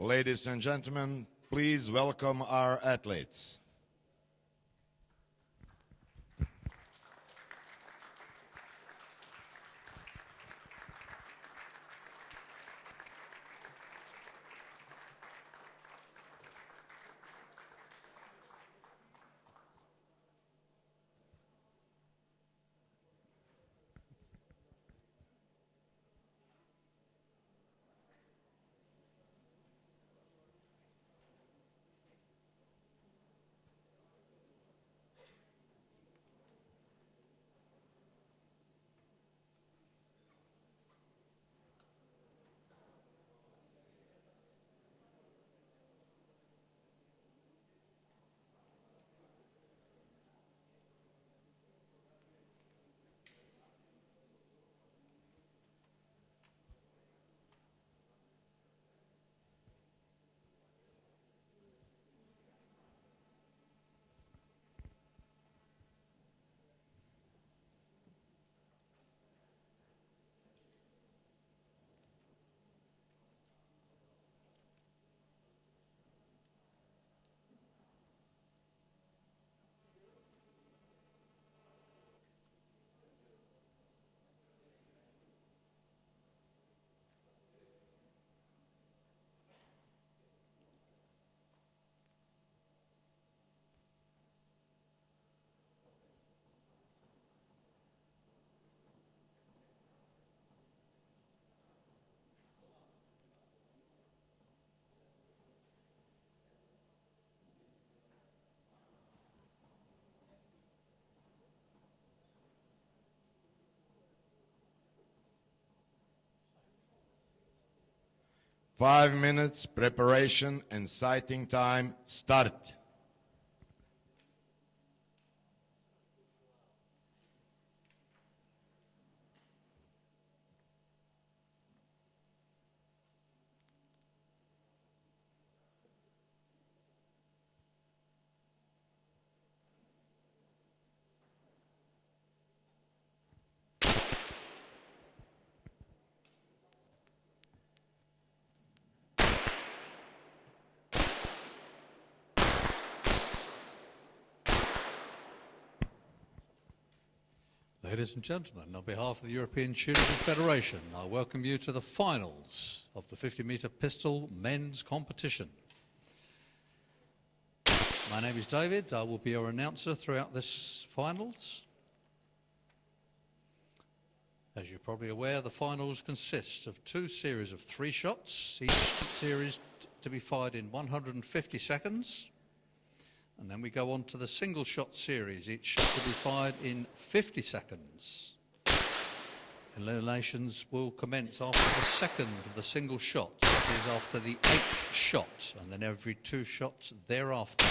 Ladies and gentlemen, please welcome our athletes. Five minutes preparation and sighting time start. Ladies and gentlemen, on behalf of the European Shooting Federation, I welcome you to the finals of the 50-metre pistol men's competition. My name is David. I will be your announcer throughout this finals. As you're probably aware, the finals consist of two series of 3 shots, each series to be fired in 150 seconds. And then we go on to the single shot series, each shot to be fired in 50 seconds. Eliminations will commence after the second of the single shot, that is after the 8th shot, and then every 2 shots thereafter.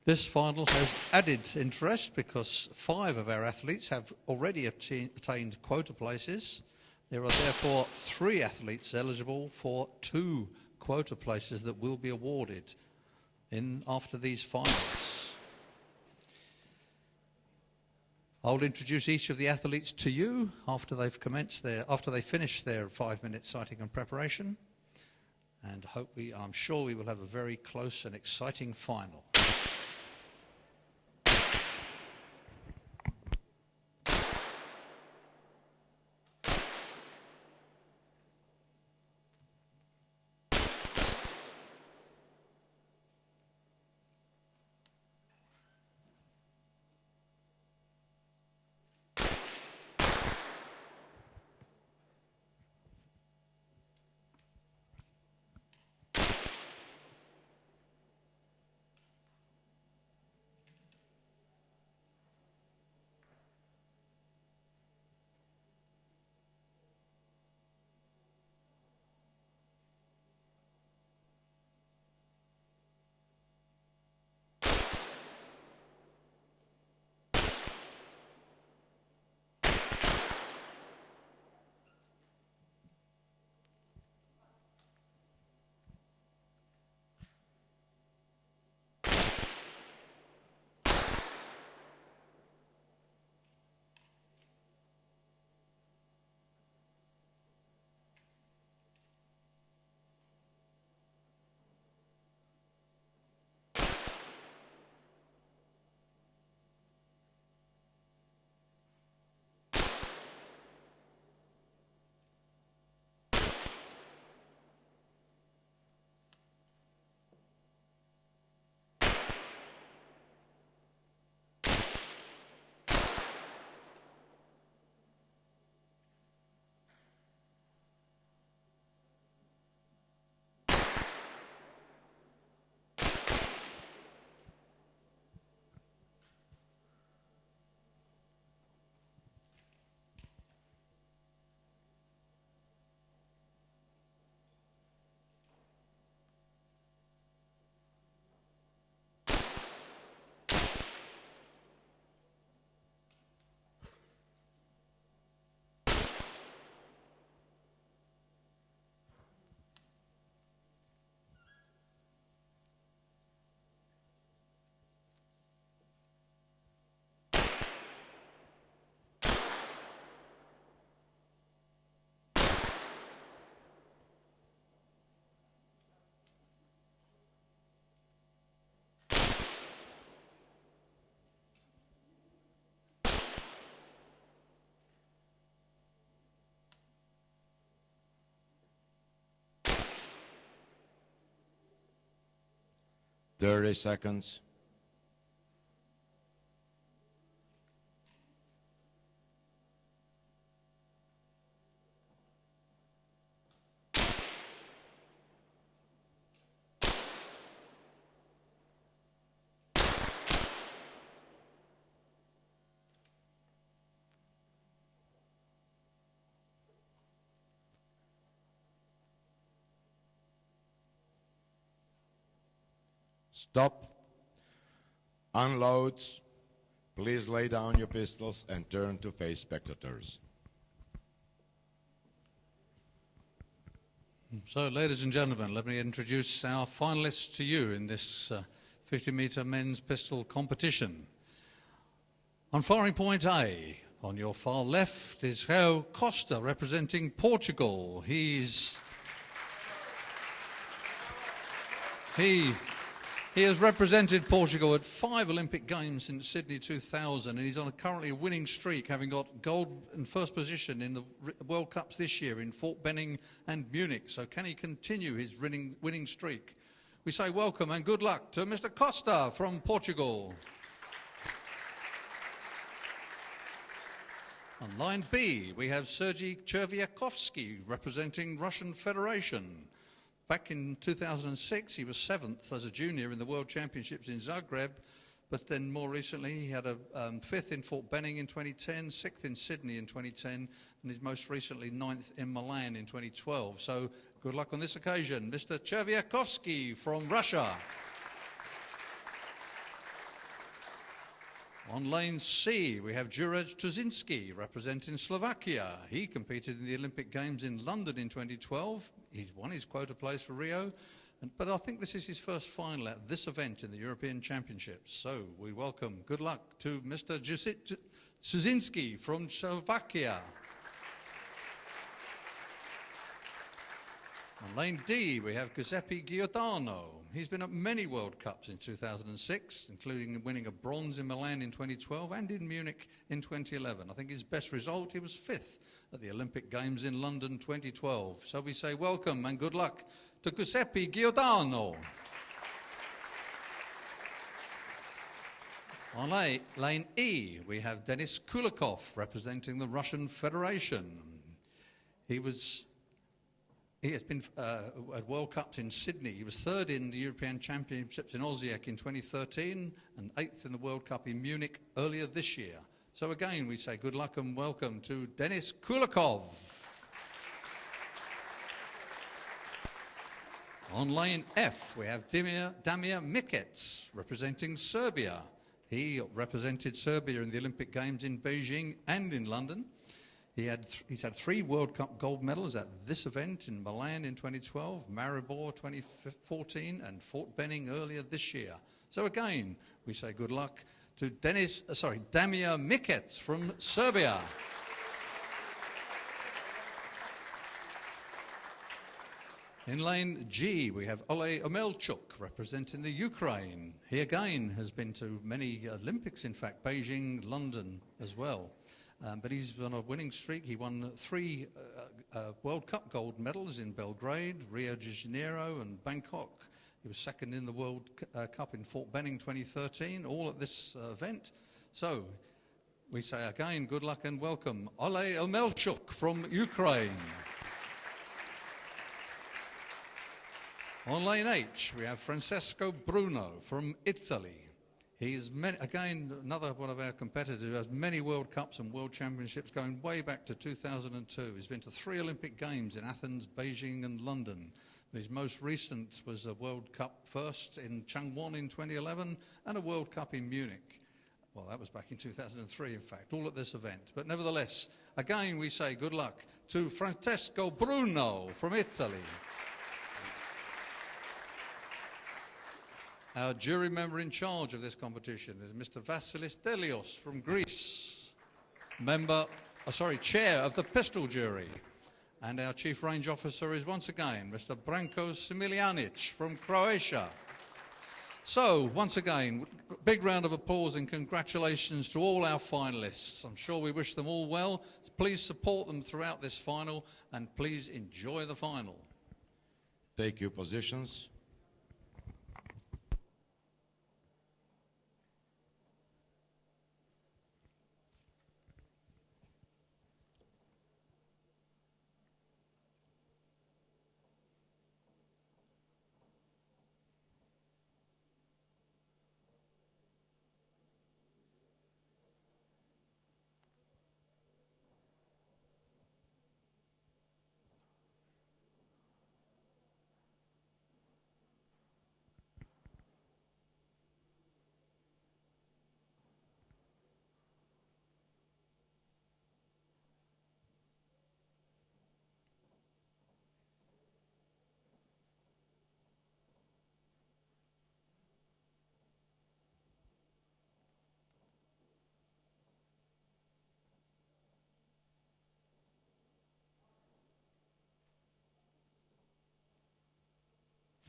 This final has added interest because 5 of our athletes have already attained quota places. There are therefore 3 athletes eligible for 2 quota places that will be awarded after these finals. I'll introduce each of the athletes to you after they finish their 5-minute sighting and preparation, and I'm sure we will have a very close and exciting final. 30 seconds. Stop. Unload. Please lay down your pistols and turn to face spectators. So, ladies and gentlemen, let me introduce our finalists to you in this 50-metre men's pistol competition. On firing point A, on your far left, is João Costa, representing Portugal. He has represented Portugal at 5 Olympic Games since Sydney 2000, and he's on currently a winning streak, having got gold and first position in the World Cups this year in Fort Benning and Munich. So can he continue his winning streak? We say welcome and good luck to Mr. Costa from Portugal. On line B, we have Sergei Cherviakovsky, representing Russian Federation. Back in 2006, he was 7th as a junior in the World Championships in Zagreb, but then more recently he had a 5th in Fort Benning in 2010, 6th in Sydney in 2010, and his most recently 9th in Milan in 2012. So good luck on this occasion, Mr. Cherviakovsky from Russia. On lane C, we have Juraj Tuzinski, representing Slovakia. He competed in the Olympic Games in London in 2012. He's won his quota place for Rio, but I think this is his first final at this event in the European Championships. So we welcome, good luck to Mr. Tuzinski from Slovakia. On lane D, we have Giuseppe Giordano. He's been at many World Cups in 2006, including winning a bronze in Milan in 2012 and in Munich in 2011. I think his best result, he was 5th at the Olympic Games in London 2012. So we say welcome and good luck to Giuseppe Giordano. On lane E, we have Denis Kulikov, representing the Russian Federation. He has been at World Cups in Sydney. He was 3rd in the European Championships in Osijek in 2013 and 8th in the World Cup in Munich earlier this year. So again, we say good luck and welcome to Denis Kulikov. On lane F, we have Damir Mikec, representing Serbia. He represented Serbia in the Olympic Games in Beijing and in London. He's had 3 World Cup gold medals at this event in Milan in 2012, Maribor 2014, and Fort Benning earlier this year. So again, we say good luck to Damir Mikec from Serbia. In lane G, we have Ole Omelchuk, representing the Ukraine. He again has been to many Olympics, in fact, Beijing, London as well. But he's on a winning streak. He won 3 World Cup gold medals in Belgrade, Rio de Janeiro and Bangkok. He was 2nd in the World Cup in Fort Benning 2013, all at this event. So we say again, good luck and welcome, Ole Omelchuk from Ukraine. On lane H, we have Francesco Bruno from Italy. He's, again, another one of our competitors who has many World Cups and World Championships going way back to 2002. He's been to 3 Olympic Games in Athens, Beijing and London. His most recent was a World Cup first in Changwon in 2011 and a World Cup in Munich. Well, that was back in 2003, in fact, all at this event. But nevertheless, again, we say good luck to Francesco Bruno from Italy. Our jury member in charge of this competition is Mr. Vasilis Delios from Greece, chair of the pistol jury. And our chief range officer is once again Mr. Branko Similianic from Croatia. So, once again, big round of applause and congratulations to all our finalists. I'm sure we wish them all well. Please support them throughout this final and please enjoy the final. Take your positions.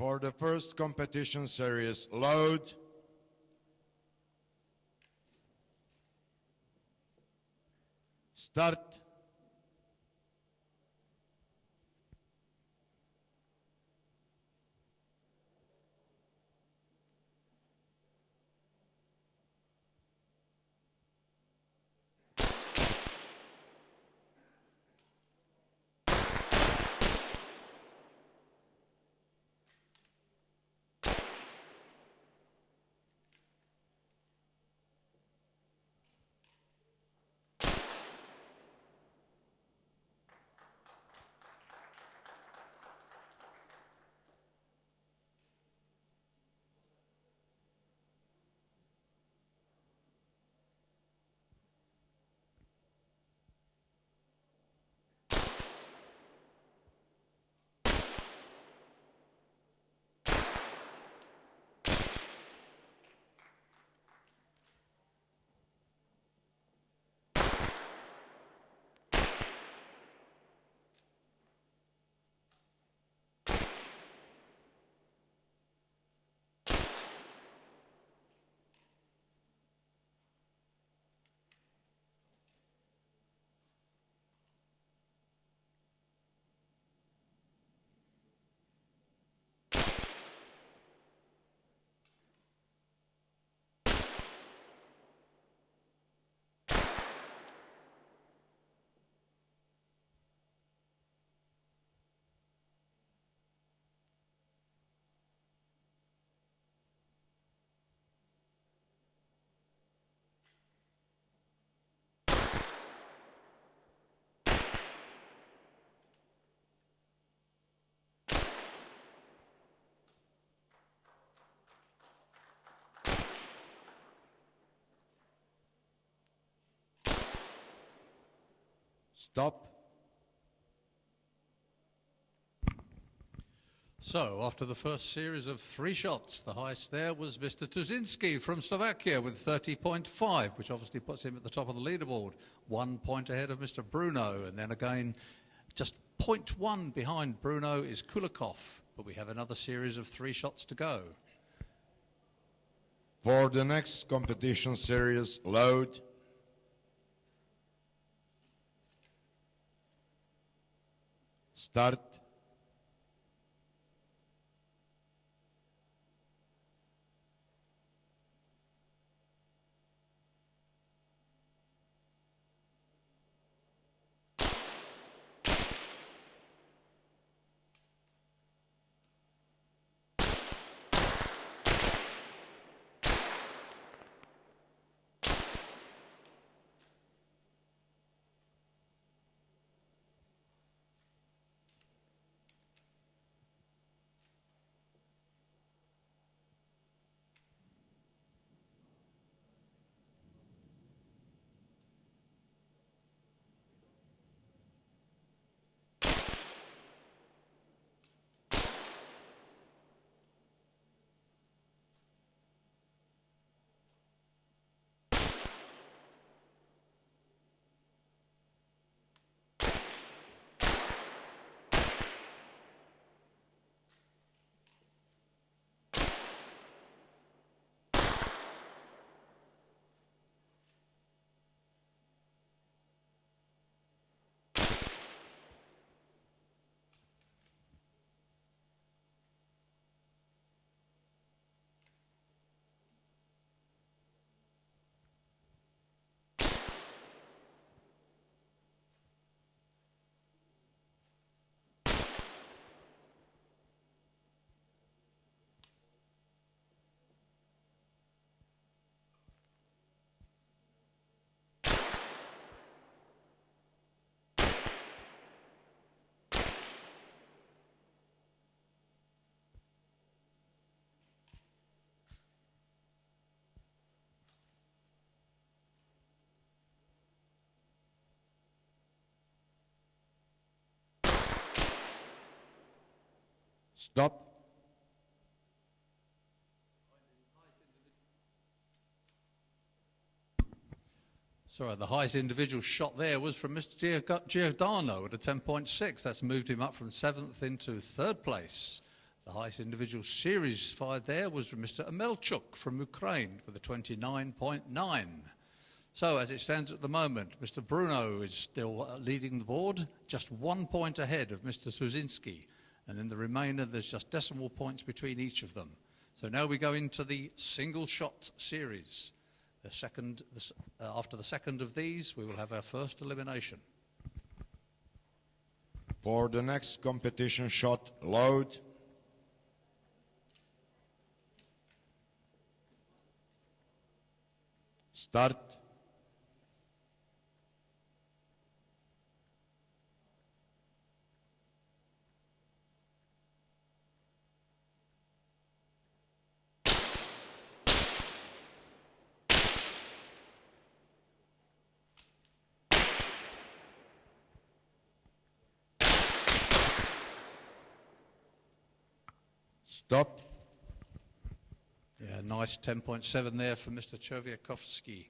For the first competition series, load. Start. Stop. So, after the first series of 3 shots, the highest there was Mr. Tuzinski from Slovakia with 30.5, which obviously puts him at the top of the leaderboard. 1 point ahead of Mr. Bruno, and then again, just 0.1 behind Bruno is Kulikov. But we have another series of 3 shots to go. For the next competition series, load. Start. Stop. Sorry, the highest individual shot there was from Mr. Giordano at a 10.6. That's moved him up from 7th into 3rd place. The highest individual series fired there was from Mr. Amelchuk from Ukraine with a 29.9. So as it stands at the moment, Mr. Bruno is still leading the board, just 1 point ahead of Mr. Suzinski. And in the remainder, there's just decimal points between each of them. So now we go into the single shot series. After the second of these, we will have our first elimination. For the next competition shot, load. Start. Stop. Yeah, nice 10.7 there for Mr. Cherviakovsky.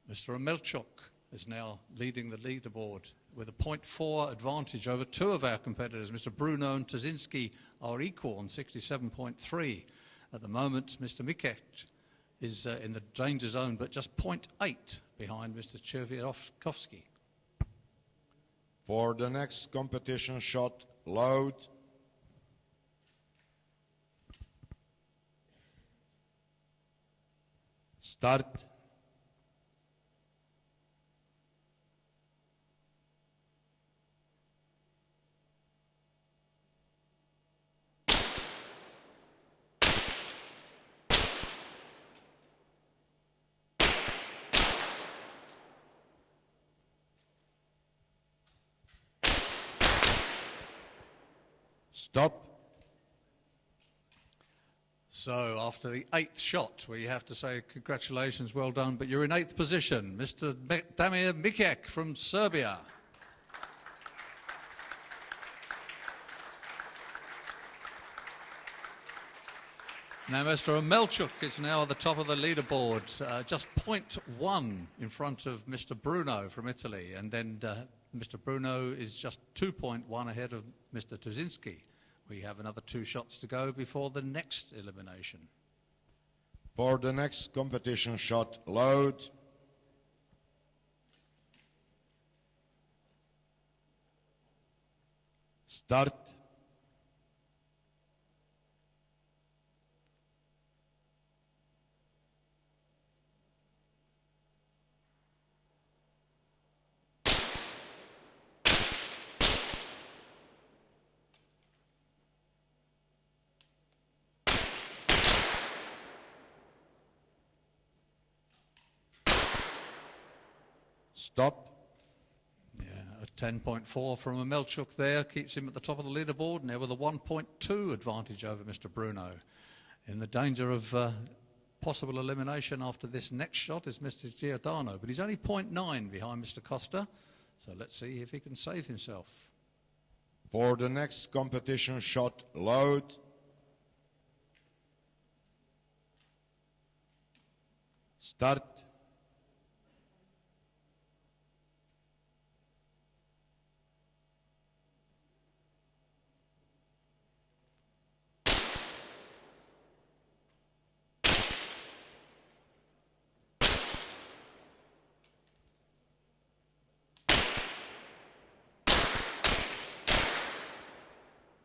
Mr. Amelchuk is now leading the leaderboard with a 0.4 advantage over two of our competitors. Mr. Bruno and Tazinski are equal on 67.3. At the moment, Mr. Mikek is in the danger zone, but just 0.8 behind Mr. Cherviakovsky. For the next competition shot, load. Start. Stop. So after the 8th shot, we have to say congratulations, well done, but you're in 8th position. Mr. Damir Mikek from Serbia. Now Mr. Amelchuk is now at the top of the leaderboard, just 0.1 in front of Mr. Bruno from Italy, and then Mr. Bruno is just 2.1 ahead of Mr. Tuzinski. We have another 2 shots to go before the next elimination. For the next competition shot, load. Start. Stop. Yeah, a 10.4 from Amelchuk there keeps him at the top of the leaderboard, now with a 1.2 advantage over Mr. Bruno. In the danger of possible elimination after this next shot is Mr. Giordano, but he's only 0.9 behind Mr. Costa, so let's see if he can save himself. For the next competition shot, load. Start.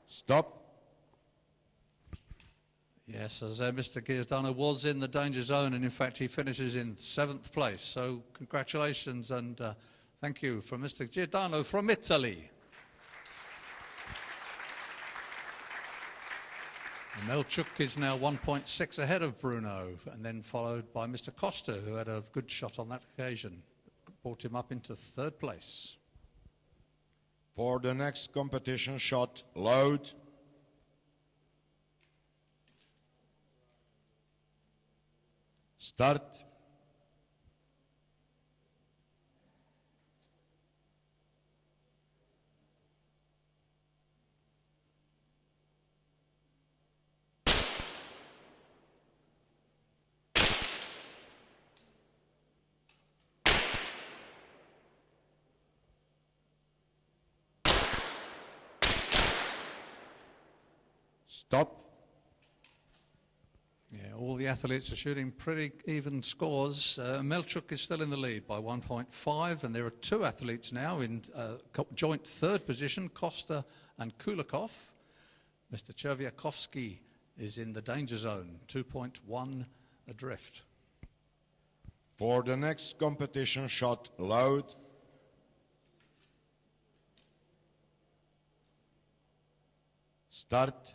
Stop. Yes, as Mr. Giordano was in the danger zone, and in fact he finishes in 7th place. So congratulations and thank you from Mr. Giordano from Italy. Amelchuk is now 1.6 ahead of Bruno, and then followed by Mr. Costa, who had a good shot on that occasion. Brought him up into 3rd place. For the next competition shot, load. Start. Stop. Yeah, all the athletes are shooting pretty even scores. Melchuk is still in the lead by 1.5, and there are two athletes now in joint third position, Costa and Kulikov. Mr. Cherviakovsky is in the danger zone, 2.1 adrift. For the next competition, shot load. Start.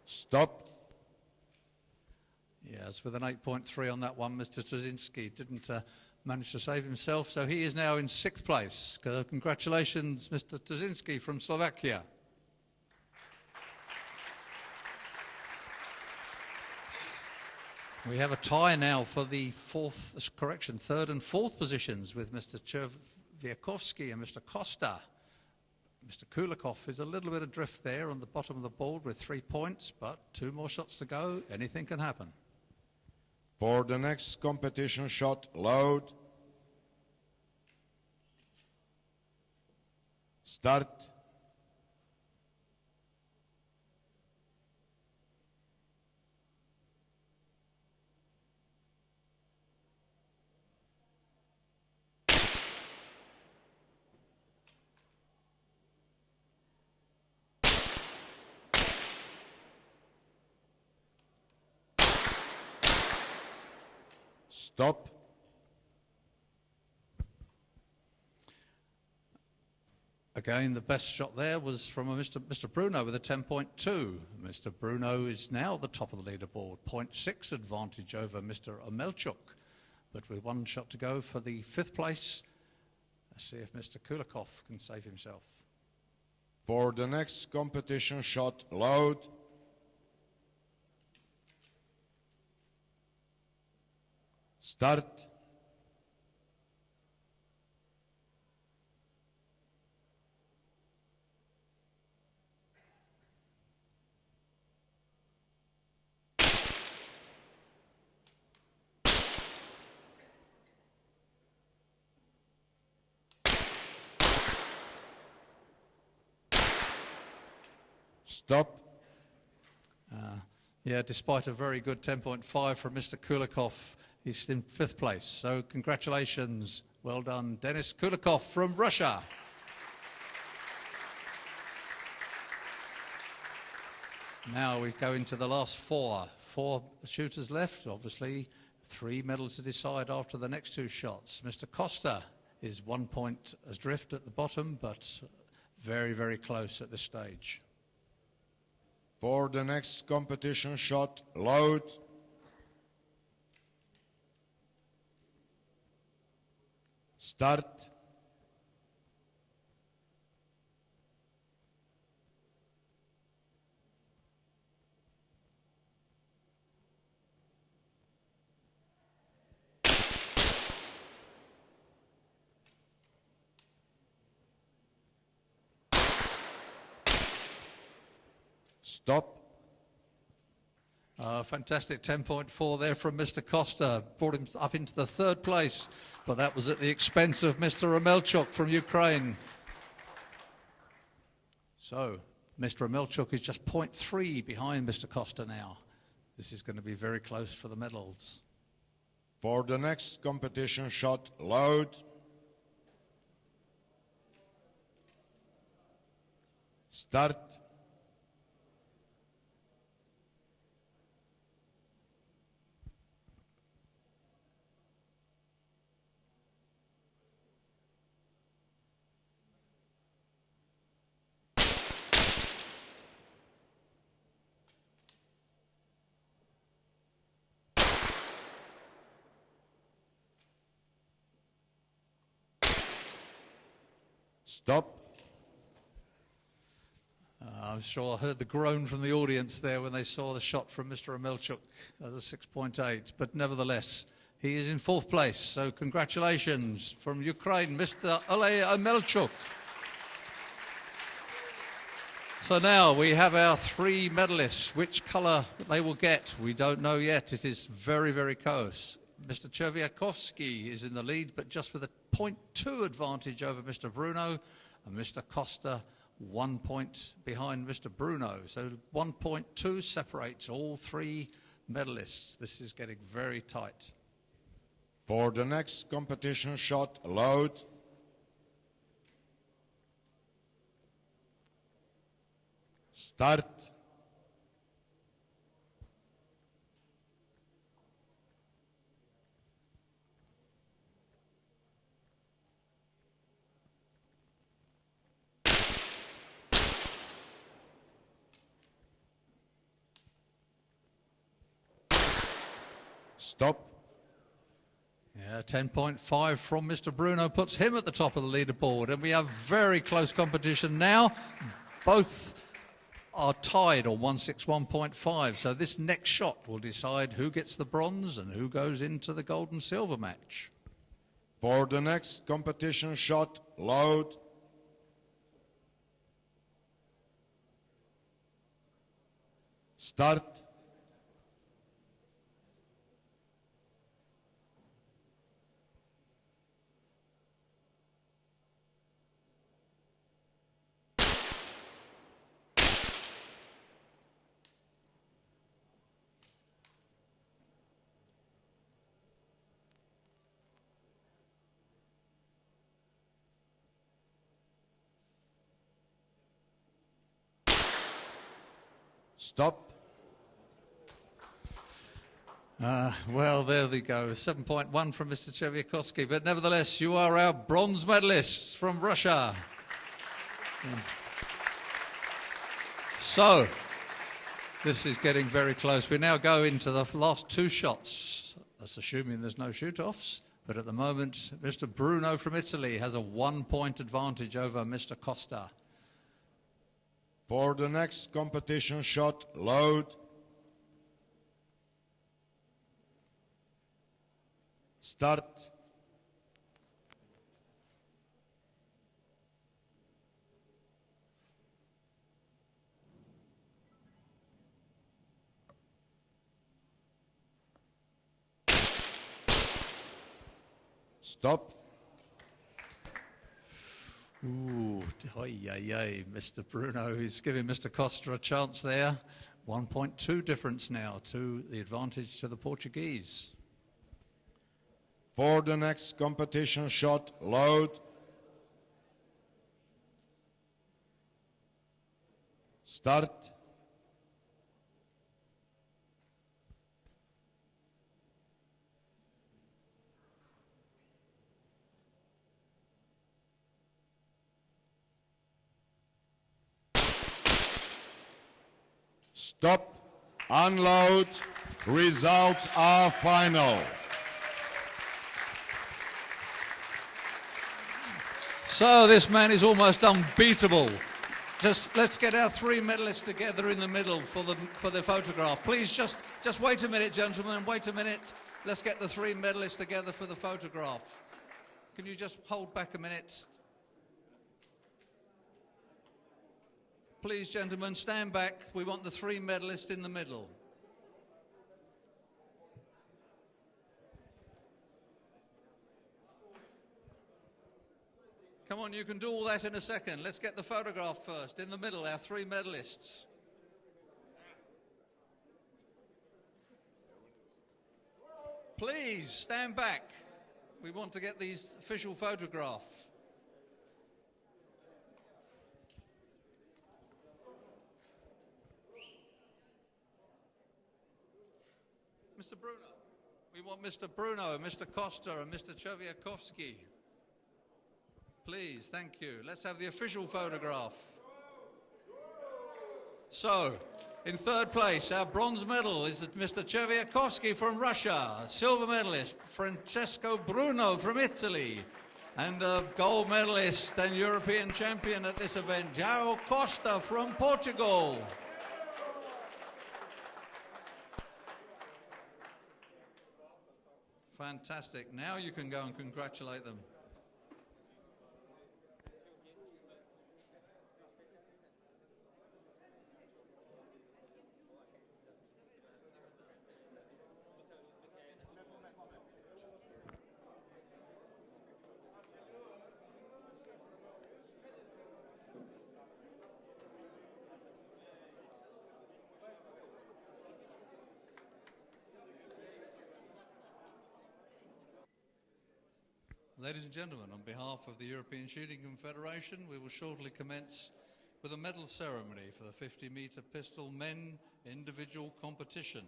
Stop. Yes, with an 8.3 on that one, Mr. Trzynski didn't manage to save himself, so he is now in sixth place. Congratulations, Mr. Trzynski from Slovakia. We have a tie now for the third and fourth positions with Mr. Cherviakovsky and Mr. Costa. Mr. Kulikov is a little bit adrift there on the bottom of the board with 3 points, but 2 more shots to go. Anything can happen. For the next competition, shot load. Start. Stop. Again, the best shot there was from Mr. Bruno with a 10.2. Mr. Bruno is now at the top of the leaderboard, 0.6 advantage over Mr. Omelchuk. But with 1 shot to go for the 5th place, let's see if Mr. Kulikov can save himself. For the next competition, shot load. Start. Stop. Yeah, despite a very good 10.5 from Mr. Kulikov, he's in 5th place. So congratulations. Well done, Denis Kulikov from Russia. Now we go into the last 4. 4 shooters left, obviously. 3 medals to decide after the next 2 shots. Mr. Costa is 1 point adrift at the bottom, but very, very close at this stage. For the next competition, shot load. Start. Stop. Fantastic 10.4 there from Mr. Costa. Brought him up into the 3rd place, but that was at the expense of Mr. Omelchuk from Ukraine. So, Mr. Omelchuk is just 0.3 behind Mr. Costa now. This is going to be very close for the medals. For the next competition, shot load. Start. Stop. I'm sure I heard the groan from the audience there when they saw the shot from Mr. Omelchuk as a 6.8. But nevertheless, He is in fourth place, so congratulations from Ukraine, Mr. Olej Amelchuk. So now we have our three medalists. Which colour they will get, we don't know yet. It is very, very close. Mr. Cherviakovsky is in the lead, but just with a 0.2 advantage over Mr. Bruno, and Mr. Costa 1 point behind Mr. Bruno. So 1.2 separates all three medalists. This is getting very tight. For the next competition shot, load. Start. Stop. Yeah, 10.5 from Mr. Bruno puts him at the top of the leaderboard, and we have very close competition now. Both are tied on 161.5, so this next shot will decide who gets the bronze and who goes into the gold and silver match. For the next competition shot, load. Start. Stop. Well, there we go. 7.1 from Mr. Cherviakovsky, but nevertheless, you are our bronze medalists from Russia. So, this is getting very close. We now go into the last two shots. That's assuming there's no shoot-offs. But at the moment, Mr. Bruno from Italy has a 1 point advantage over Mr. Costa. For the next competition shot, load. Start. Stop. Ooh, Mr. Bruno is giving Mr. Costa a chance there. 1.2 difference now to the advantage to the Portuguese. For the next competition shot, load. Start. Stop. Unload. Results are final. So this man is almost unbeatable. Just let's get our three medalists together in the middle for the photograph. Please just wait a minute, gentlemen, wait a minute. Let's get the three medalists together for the photograph. Can you just hold back a minute? Please, gentlemen, stand back. We want the three medalists in the middle. Come on, you can do all that in a second. Let's get the photograph first. In the middle, our three medalists. Please, stand back. We want to get these official photographs. Mr. Bruno. We want Mr. Bruno, Mr. Costa, and Mr. Cherviakovsky. Please, thank you. Let's have the official photograph. So, in third place, our bronze medal is Mr. Cherviakovsky from Russia, silver medalist Francesco Bruno from Italy, and a gold medalist and European champion at this event, João Costa from Portugal. Fantastic. Now you can go and congratulate them. Ladies and gentlemen, on behalf of the European Shooting Confederation, we will shortly commence with a medal ceremony for the 50-metre pistol men individual competition.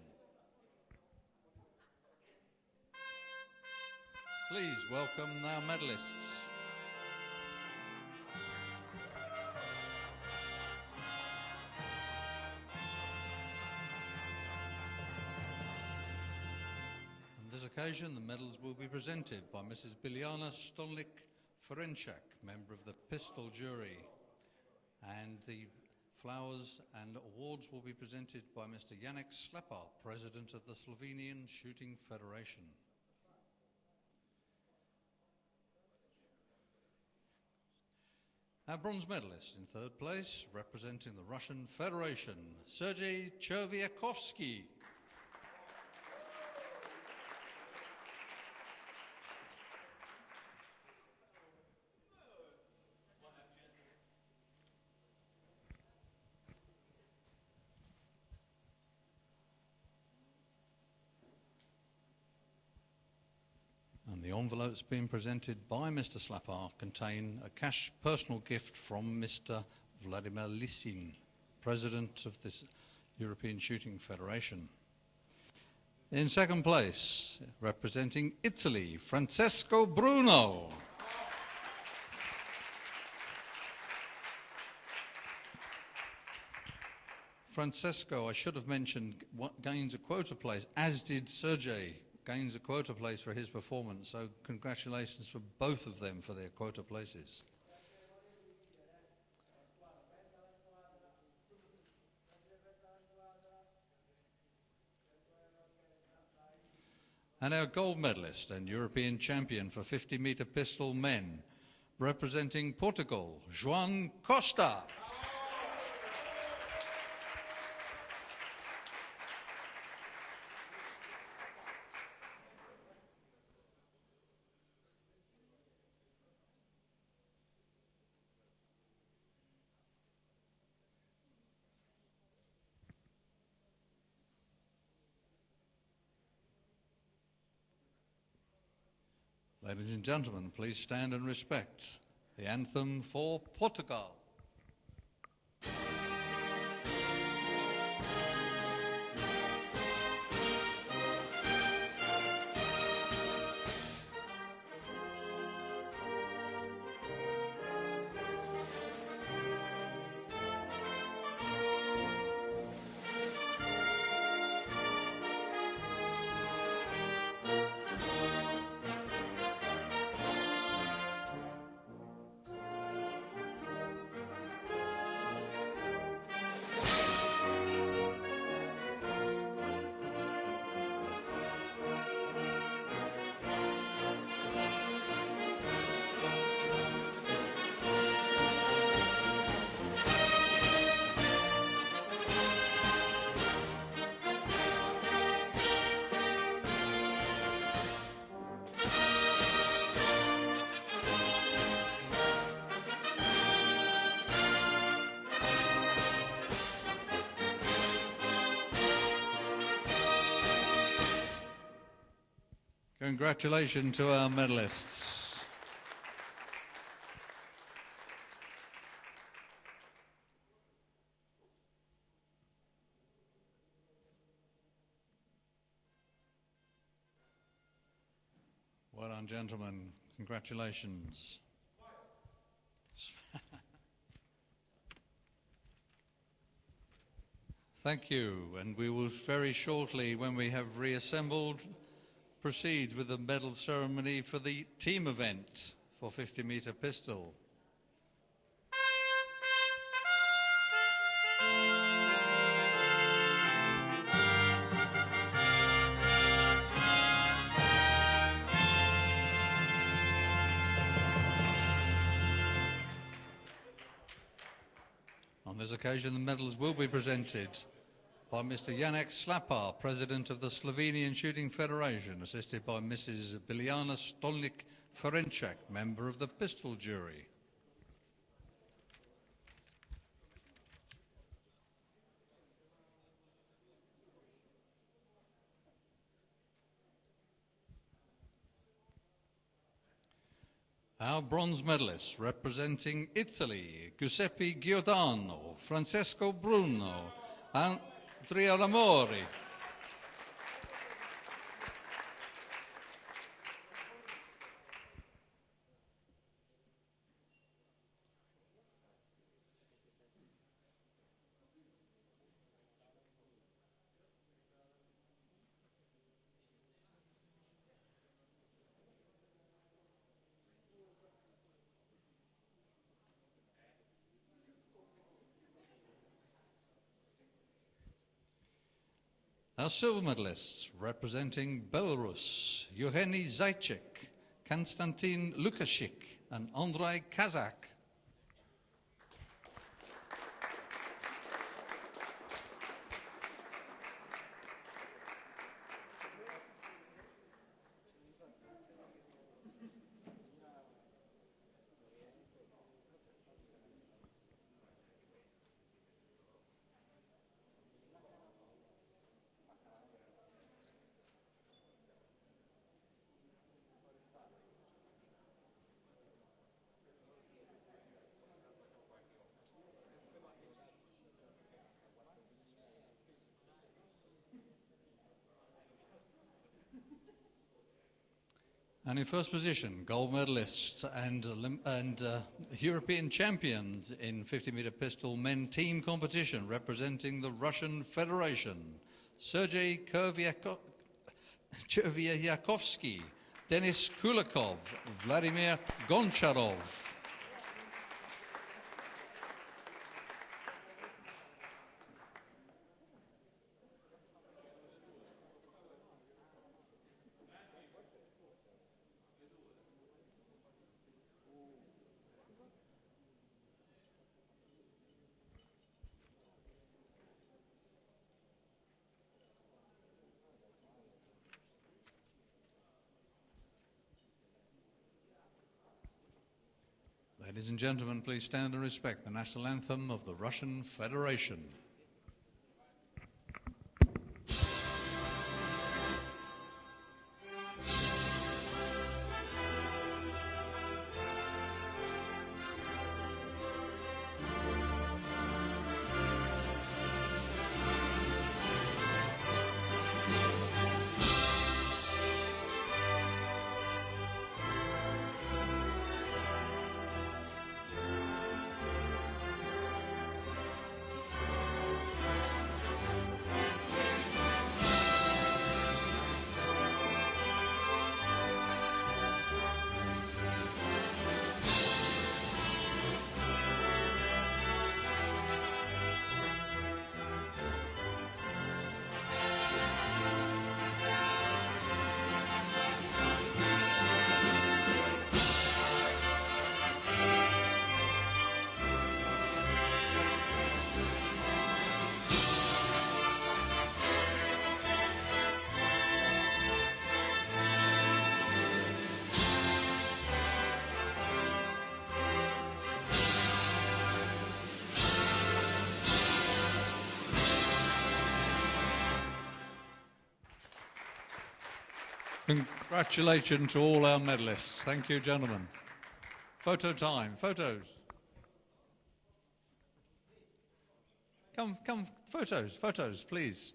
Please welcome our medalists. On this occasion, the medals will be presented by Mrs. Biljana Stolnik-Ferenczak, member of the pistol jury, and the flowers and awards will be presented by Mr. Janek Slepar, president of the Slovenian Shooting Federation. Our bronze medalist in third place, representing the Russian Federation, Sergei Cherviakovsky. And the envelopes being presented by Mr. Slapar contain a cash personal gift from Mr. Vladimir Lisin, President of the European Shooting Federation. In second place, representing Italy, Francesco Bruno. Francesco, I should have mentioned, gains a quota place, as did Sergei. Gains a quota place for his performance, so congratulations for both of them for their quota places. And our gold medalist and European champion for 50-metre pistol men, representing Portugal, João Costa. Ladies and gentlemen, please stand and respect the anthem for Portugal. Congratulations to our medalists. Well done, gentlemen. Congratulations. Thank you. And we will very shortly, when we have reassembled, proceed with the medal ceremony for the team event for 50-metre pistol. this occasion, the medals will be presented by Mr. Janek Slapar, President of the Slovenian Shooting Federation, assisted by Mrs. Biljana Stolnik-Ferencek, member of the pistol jury. Our bronze medalists representing Italy, Giuseppe Giordano, Francesco Bruno, Andrea Lamori. Our silver medalists representing Belarus, Evgeny Zaychik, Konstantin Lukashik and Andrei Kazak. And in first position, gold medalists and European champions in 50-meter pistol men team competition representing the Russian Federation, Sergei Chervyakovsky, Denis Kulakov, Vladimir Goncharov. Ladies and gentlemen, please stand and respect the national anthem of the Russian Federation. Congratulations to all our medalists. Thank you, gentlemen. Photo time. Photos. Come, photos, please.